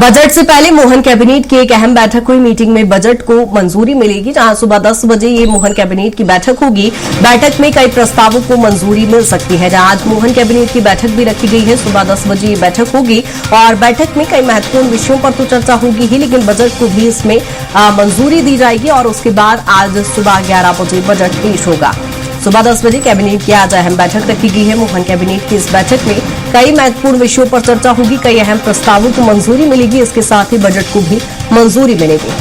Budget से पहले Mohan cabinet की एक अहम बैठक हुई। मीटिंग में बजट को मंजूरी मिलेगी, जहां सुबह 10 बजे ये मोहन कैबिनेट की बैठक होगी। बैठक में कई प्रस्तावों को मंजूरी मिल सकती है। जहां आज मोहन कैबिनेट की बैठक भी रखी गई है। सुबह 10 बजे ये बैठक होगी और बैठक में कई महत्वपूर्ण विषयों पर तो चर्चा होगी ही, लेकिन बजट को भी इसमें मंजूरी दी जाएगी और उसके बाद आज सुबह 11 बजे बजट पेश होगा। सुबह 10 बजे कैबिनेट की आज अहम बैठक रखी गई है। मोहन कैबिनेट की इस बैठक में कई महत्वपूर्ण विषयों पर चर्चा होगी, कई अहम प्रस्तावों को मंजूरी मिलेगी। इसके साथ ही बजट को भी मंजूरी मिलेगी।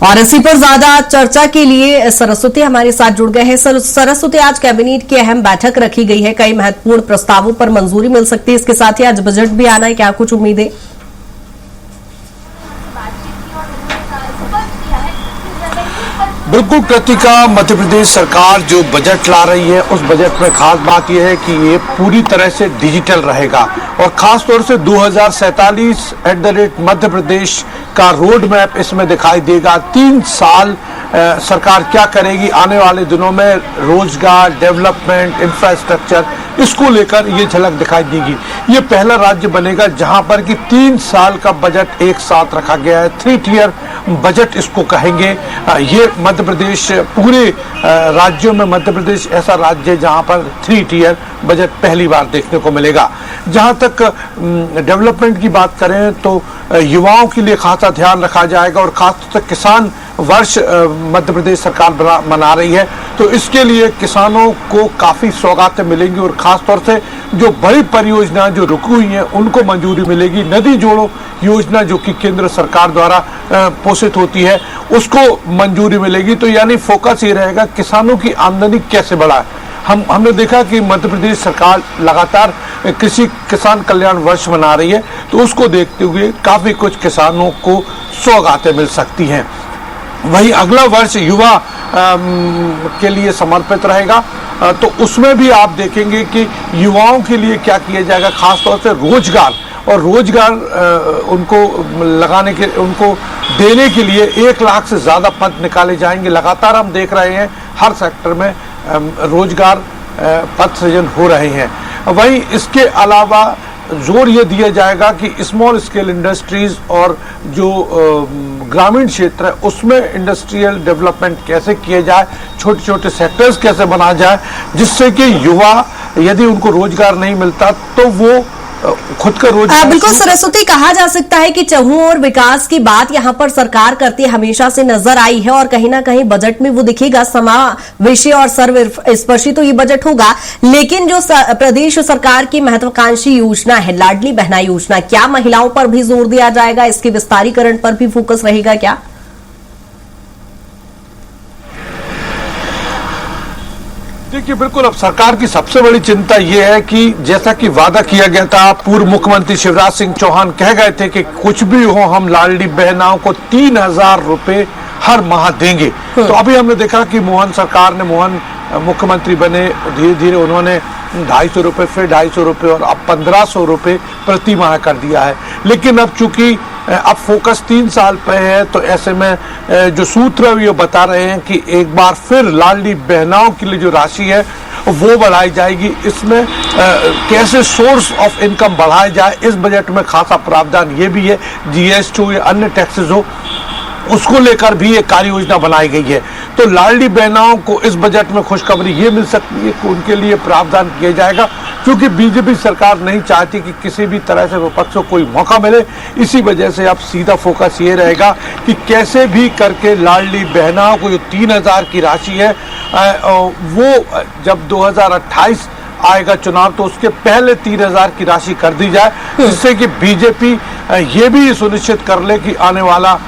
और इसी पर ज्यादा चर्चा के लिए सरस्वती हमारे साथ जुड़ गए हैं। सरस्वती, आज कैबिनेट की अहम बैठक रखी गई है, कई महत्वपूर्ण प्रस्तावों पर मंजूरी मिल सकती है। इसके साथ ही आज बजट भी आना है, क्या कुछ उम्मीद है? बिल्कुल कृतिका, मध्य प्रदेश सरकार जो बजट ला रही है उस बजट में खास बात यह है कि ये पूरी तरह से डिजिटल रहेगा और खास तौर से 2047 मध्य प्रदेश का रोड मैप इसमें दिखाई देगा। 3 साल सरकार क्या करेगी आने वाले दिनों में, रोजगार, डेवलपमेंट, इंफ्रास्ट्रक्चर, इसको लेकर ये झलक दिखाई देगी। ये पहला राज्य बनेगा जहां पर कि 3 साल का बजट एक साथ रखा गया है। 3 टियर बजट इसको कहेंगे। ये मध्य प्रदेश, पूरे राज्यों में मध्य प्रदेश ऐसा राज्य है जहां पर 3 टियर बजट पहली बार देखने को मिलेगा। जहां तक डेवलपमेंट की बात करें तो युवाओं के लिए खासा ध्यान रखा जाएगा और खासतौर से किसान वर्ष मध्य प्रदेश सरकार मना रही है, तो इसके लिए किसानों को काफी सौगातें मिलेंगी और खासतौर से जो बड़ी परियोजनाएं जो रुकी हुई हैं उनको मंजूरी मिलेगी। नदी जोड़ो योजना जो कि केंद्र सरकार द्वारा पोषित होती है उसको मंजूरी मिलेगी। तो यानी फोकस ये रहेगा किसानों की आमदनी कैसे बढ़ाए। हमने देखा कि मध्य प्रदेश सरकार लगातार कृषि किसान कल्याण वर्ष मना रही है, तो उसको देखते हुए काफी कुछ किसानों को सौगातें मिल सकती हैं। वही अगला वर्ष युवा के लिए समर्पित रहेगा, तो उसमें भी आप देखेंगे कि युवाओं के लिए क्या किया जाएगा, खासतौर से रोजगार और रोजगार उनको लगाने के, उनको देने के लिए 1 लाख से ज्यादा पद निकाले जाएंगे। लगातार हम देख रहे हैं हर सेक्टर में रोजगार पद सृजन हो रहे हैं। वहीं इसके अलावा जोर ये दिया जाएगा कि स्मॉल स्केल इंडस्ट्रीज और जो ग्रामीण क्षेत्र है उसमें इंडस्ट्रियल डेवलपमेंट कैसे किया जाए, छोटे छोटे सेक्टर्स कैसे बनाया जाए, जिससे कि युवा यदि उनको रोजगार नहीं मिलता तो वो खुद का रोजगार। बिल्कुल सरस्वती, कहा जा सकता है कि चहुओं और विकास की बात यहाँ पर सरकार करती हमेशा से नजर आई है और कहीं ना कहीं बजट में वो दिखेगा। समावेशी और सर्वस्पर्शी तो ये बजट होगा, लेकिन जो प्रदेश सरकार की महत्वाकांक्षी योजना है लाडली बहना योजना, क्या महिलाओं पर भी जोर दिया जाएगा? इसके विस्तारीकरण पर भी फोकस रहेगा क्या? देखिए, बिल्कुल अब सरकार की सबसे बड़ी चिंता यह है कि जैसा कि वादा किया गया था, पूर्व मुख्यमंत्री शिवराज सिंह चौहान कह गए थे कि कुछ भी हो हम लाडली बहनाओं को 3000 रुपए हर माह देंगे। तो अभी हमने देखा कि मोहन सरकार ने, मोहन मुख्यमंत्री बने, धीरे धीरे उन्होंने 250 रुपए, फिर 250 रुपए और अब 1500 रुपए प्रति माह कर दिया है। लेकिन अब चूंकि अब फोकस 3 साल पे है, तो ऐसे में जो सूत्र ये बता रहे हैं कि एक बार फिर लाडली बहनाओं के लिए जो राशि है वो बढ़ाई जाएगी। इसमें कैसे सोर्स ऑफ इनकम बढ़ाया जाए, इस बजट में खासा प्रावधान ये भी है। जीएसटी हो या अन्य टैक्सेस हो, उसको लेकर भी एक कार्य योजना बनाई गई है। तो लाडली बहनाओं को इस बजट में खुशखबरी ये मिल सकती है कि उनके लिए प्रावधान किया जाएगा, क्योंकि बीजेपी सरकार नहीं चाहती कि किसी भी तरह से विपक्ष को कोई मौका मिले। इसी वजह से अब सीधा फोकस ये रहेगा कि कैसे भी करके लाडली बहनाओं को जो 3000 की राशि है वो जब 2028 आएगा चुनाव, तो उसके पहले 3000 की राशि कर दी जाए, जिससे कि बीजेपी ये भी सुनिश्चित कर ले कि आने वाला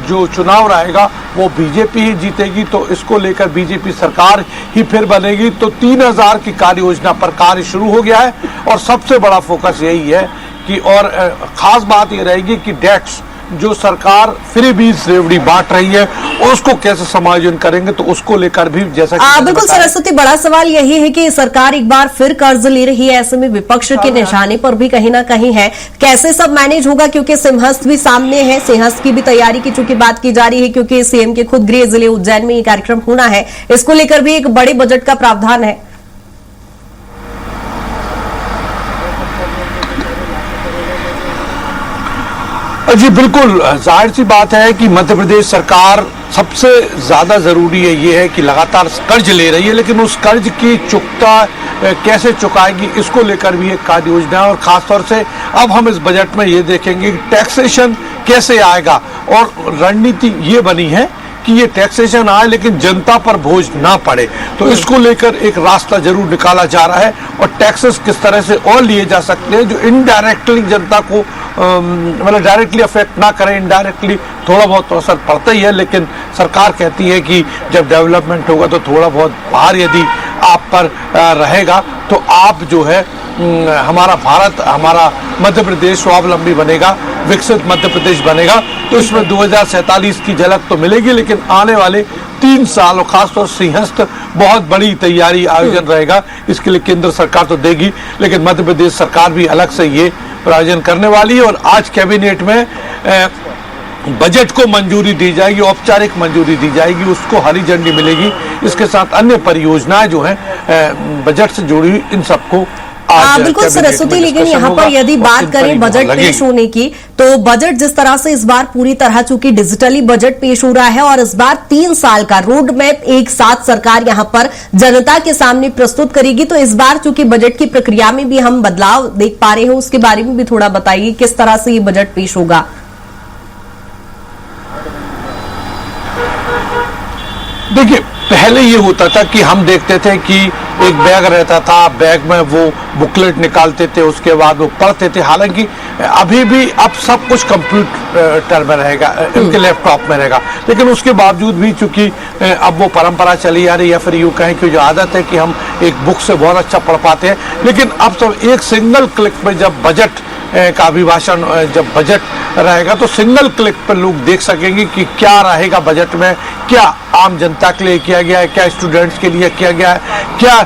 जो चुनाव रहेगा वो बीजेपी ही जीतेगी। तो इसको लेकर बीजेपी सरकार ही फिर बनेगी। तो 3000 की कार्य योजना पर कार्य शुरू हो गया है और सबसे बड़ा फोकस यही है कि, और खास बात ये रहेगी कि डेट्स जो सरकार फ्रीबीज रेवड़ी बांट रही है उसको कैसे समायोजन करेंगे, तो उसको लेकर भी जैसा कि बिल्कुल सरस्वती, बड़ा सवाल यही है कि सरकार एक बार फिर कर्ज ले रही है, ऐसे में विपक्ष के निशाने पर भी कहीं ना कहीं है। कैसे सब मैनेज होगा, क्योंकि सिंहस्थ भी सामने है, सिंहस्थ की भी तैयारी की चूंकि बात की जा रही है, क्योंकि सीएम के खुद गृह जिले उज्जैन में ये कार्यक्रम होना है, इसको लेकर भी एक बड़े बजट का प्रावधान है। जी बिल्कुल, जाहिर सी बात है कि मध्य प्रदेश सरकार सबसे ज्यादा जरूरी है ये है कि लगातार कर्ज ले रही है, लेकिन उस कर्ज की चुकता कैसे चुकाएगी इसको लेकर भी एक कार्य योजना है। और खासतौर से अब हम इस बजट में ये देखेंगे कि टैक्सेशन कैसे आएगा, और रणनीति ये बनी है कि ये टैक्सेशन आए लेकिन जनता पर बोझ ना पड़े, तो इसको लेकर एक रास्ता जरूर निकाला जा रहा है। और टैक्सेस किस तरह से और लिए जा सकते हैं जो इनडायरेक्टली जनता को मतलब डायरेक्टली अफेक्ट ना करें, इनडायरेक्टली थोड़ा बहुत तो असर पड़ता ही है, लेकिन सरकार कहती है कि जब डेवलपमेंट होगा तो थोड़ा बहुत भार यदि आप पर रहेगा तो आप जो है हमारा भारत, हमारा मध्य प्रदेश स्वावलंबी बनेगा, विकसित मध्य प्रदेश बनेगा। तो इसमें 2047 की झलक तो मिलेगी, लेकिन आने वाले 3 साल और खासतौर से सिंहस्थ बहुत बड़ी तैयारी आयोजन रहेगा। इसके लिए केंद्र सरकार तो देगी, लेकिन मध्य प्रदेश सरकार भी अलग से ये प्रायोजन करने वाली है। और आज कैबिनेट में बजट को मंजूरी दी जाएगी, औपचारिक मंजूरी दी जाएगी, उसको हरी झंडी मिलेगी। इसके साथ अन्य परियोजनाएं जो हैं बजट से जुड़ी हुई, इन सबको बिल्कुल सरस्वती, लेकिन यहाँ पर यदि बात करें बजट पेश होने की, तो बजट जिस तरह से इस बार पूरी तरह चूंकि डिजिटली बजट पेश हो रहा है और इस बार 3 साल का रोड मैप एक साथ सरकार यहाँ पर जनता के सामने प्रस्तुत करेगी, तो इस बार चूंकि बजट की प्रक्रिया में भी हम बदलाव देख पा रहे हैं, उसके बारे में भी थोड़ा बताइए किस तरह से ये बजट पेश होगा। देखिए, पहले ये होता था कि हम देखते थे कि एक बैग रहता था, बैग में वो बुकलेट निकालते थे, उसके बाद वो पढ़ते थे। हालांकि अभी भी अब सब कुछ कंप्यूटर में रहेगा, इनके लैपटॉप में रहेगा, लेकिन उसके बावजूद भी चूंकि अब वो परंपरा चली आ रही है, या फिर यूं कहें कि जो आदत है कि हम एक बुक से बहुत अच्छा पढ़ पाते हैं, लेकिन अब सब एक सिंगल क्लिक में जब बजट का अभिभाषण, जब बजट रहेगा तो सिंगल क्लिक पर लोग देख सकेंगे कि क्या रहेगा बजट में, क्या आम जनता के लिए किया गया है, क्या स्टूडेंट्स के लिए किया गया है, क्या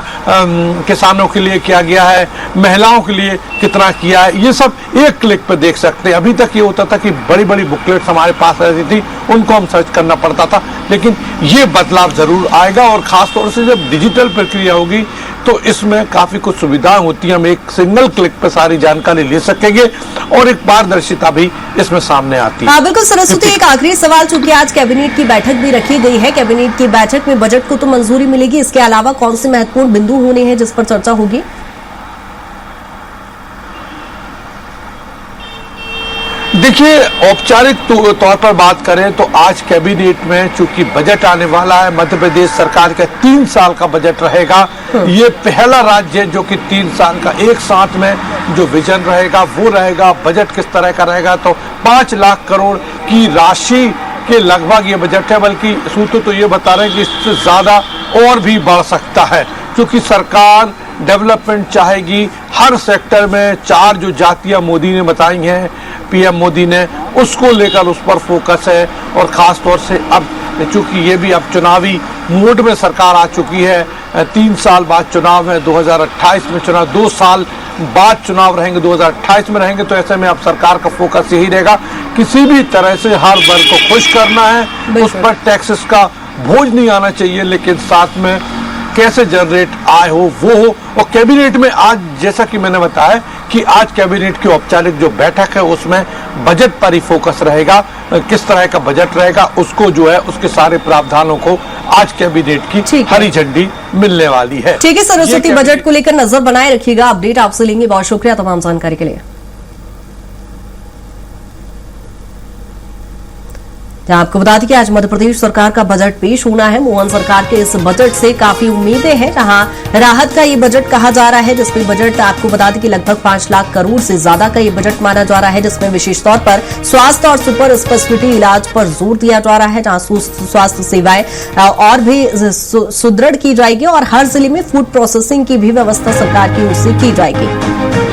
किसानों के लिए किया गया है, महिलाओं के लिए कितना किया है, ये सब एक क्लिक पर देख सकते हैं। अभी तक ये होता था कि बड़ी बड़ी बुकलेट्स हमारे पास रहती थी, उनको हम सर्च करना पड़ता था, लेकिन ये बदलाव जरूर आएगा। और खासतौर से जब डिजिटल प्रक्रिया होगी तो इसमें काफी कुछ सुविधाएं होती हैं, हम एक सिंगल क्लिक पर सारी जानकारी ले सकेंगे और एक पारदर्शिता भी इसमें सामने आती है। बिल्कुल सरस्वती, एक आखिरी सवाल, चूंकि आज कैबिनेट की बैठक भी रखी गई है, कैबिनेट की बैठक में बजट को तो मंजूरी मिलेगी, इसके अलावा कौन से महत्वपूर्ण बिंदु होने हैं जिस पर चर्चा होगी? देखिए, औपचारिक तौर पर बात करें तो आज कैबिनेट में चूंकि बजट आने वाला है, मध्य प्रदेश सरकार का 3 साल का बजट रहेगा। ये पहला राज्य है जो कि 3 साल का एक साथ में जो विजन रहेगा वो रहेगा। बजट किस तरह का रहेगा, तो 5 लाख करोड़ की राशि के लगभग ये बजट है, बल्कि सूत्र तो ये बता रहे हैं कि इससे ज्यादा और भी बढ़ सकता है, क्योंकि सरकार डेवलपमेंट चाहेगी हर सेक्टर में। 4 जो जातियां मोदी ने बताई हैं, पीएम मोदी ने, उसको लेकर उस पर फोकस है। और खास तौर से अब चूंकि ये भी अब चुनावी मोड में सरकार आ चुकी है, 3 साल बाद चुनाव है, 2028 में चुनाव, 2 साल बाद चुनाव रहेंगे, 2028 में रहेंगे, तो ऐसे में अब सरकार का फोकस यही रहेगा किसी भी तरह से हर वर्ग को खुश करना है, उस पर टैक्सेस का बोझ नहीं आना चाहिए, लेकिन साथ में कैसे जनरेट आय हो वो हो। और कैबिनेट में आज जैसा कि मैंने बताया कि आज कैबिनेट की औपचारिक जो बैठक है उसमें बजट पर ही फोकस रहेगा, किस तरह का बजट रहेगा उसको जो है उसके सारे प्रावधानों को आज कैबिनेट की हरी झंडी मिलने वाली है। ठीक है सरस्वती, बजट को लेकर नजर बनाए रखिएगा, अपडेट आपसे लेंगे। बहुत शुक्रिया तमाम जानकारी के लिए। आपको बता दें कि आज मध्य प्रदेश सरकार का बजट पेश होना है। मोहन सरकार के इस बजट से काफी उम्मीदें हैं, जहां राहत का ये बजट कहा जा रहा है, जिसमें बजट आपको बता दें कि लगभग 5 लाख करोड़ से ज्यादा का ये बजट माना जा रहा है, जिसमें विशेष तौर पर स्वास्थ्य और सुपर स्पेशलिटी इलाज पर जोर दिया जा रहा है, जहां स्वास्थ्य सेवाएं और भी सुदृढ़ की जाएगी और हर जिले में फूड प्रोसेसिंग की भी व्यवस्था सरकार की ओर से की जाएगी।